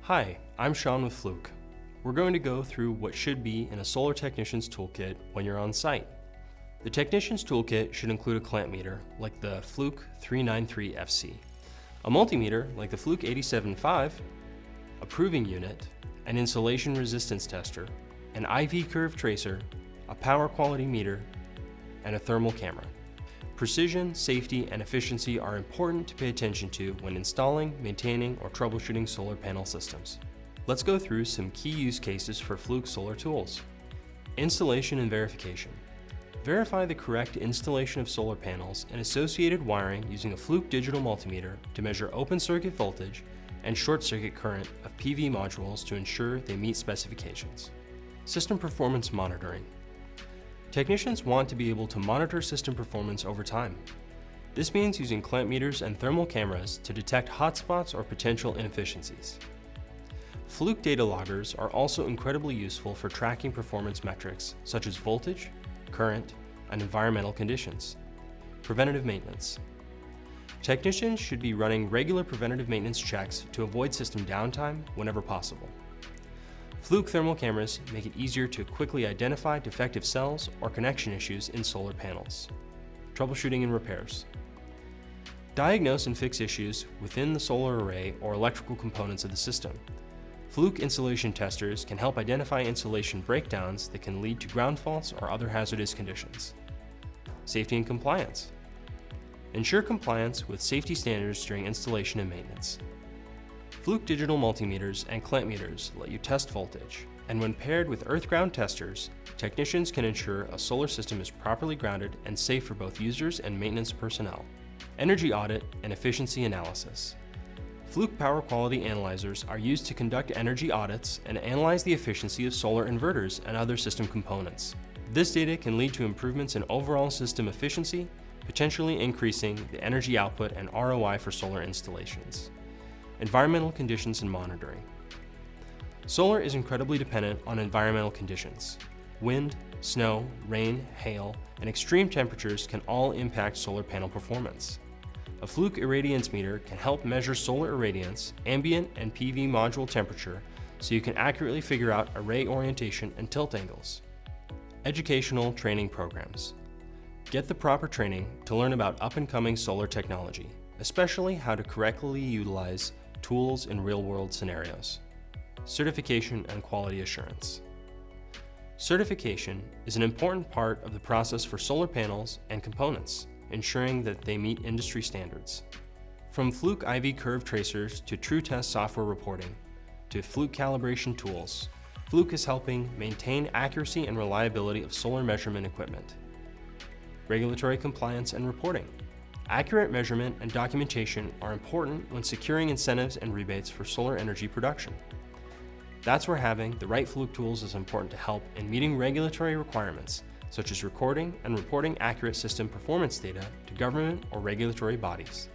Hi, I'm Sean with Fluke. We're going to go through what should be in a solar technician's toolkit when you're on site. The technician's toolkit should include a clamp meter like the Fluke 393FC, a multimeter like the Fluke 875, a proving unit, an insulation resistance tester, an IV curve tracer, a power quality meter, and a thermal camera. Precision, safety, and efficiency are important to pay attention to when installing, maintaining, or troubleshooting solar panel systems. Let's go through some key use cases for Fluke solar tools. Installation and verification. Verify the correct installation of solar panels and associated wiring using a Fluke digital multimeter to measure open circuit voltage and short circuit current of PV modules to ensure they meet specifications. System performance monitoring. Technicians want to be able to monitor system performance over time. This means using clamp meters and thermal cameras to detect hotspots or potential inefficiencies. Fluke data loggers are also incredibly useful for tracking performance metrics such as voltage, current, and environmental conditions. Preventative maintenance. Technicians should be running regular preventative maintenance checks to avoid system downtime whenever possible. Fluke thermal cameras make it easier to quickly identify defective cells or connection issues in solar panels. Troubleshooting and repairs. Diagnose and fix issues within the solar array or electrical components of the system. Fluke insulation testers can help identify insulation breakdowns that can lead to ground faults or other hazardous conditions. Safety and compliance. Ensure compliance with safety standards during installation and maintenance. Fluke digital multimeters and clamp meters let you test voltage, and when paired with earth ground testers, technicians can ensure a solar system is properly grounded and safe for both users and maintenance personnel. Energy audit and efficiency analysis. Fluke power quality analyzers are used to conduct energy audits and analyze the efficiency of solar inverters and other system components. This data can lead to improvements in overall system efficiency, potentially increasing the energy output and ROI for solar installations. Environmental conditions and monitoring. Solar is incredibly dependent on environmental conditions. Wind, snow, rain, hail, and extreme temperatures can all impact solar panel performance. A Fluke Irradiance meter can help measure solar irradiance, ambient, and PV module temperature so you can accurately figure out array orientation and tilt angles. Educational training programs. Get the proper training to learn about up-and-coming solar technology, especially how to correctly utilize tools in real-world scenarios. Certification and quality assurance. Certification is an important part of the process for solar panels and components, ensuring that they meet industry standards. From Fluke IV curve tracers to true test software reporting to Fluke calibration tools, Fluke is helping maintain accuracy and reliability of solar measurement equipment. Regulatory compliance and reporting. Accurate measurement and documentation are important when securing incentives and rebates for solar energy production. That's where having the right Fluke tools is important to help in meeting regulatory requirements, such as recording and reporting accurate system performance data to government or regulatory bodies.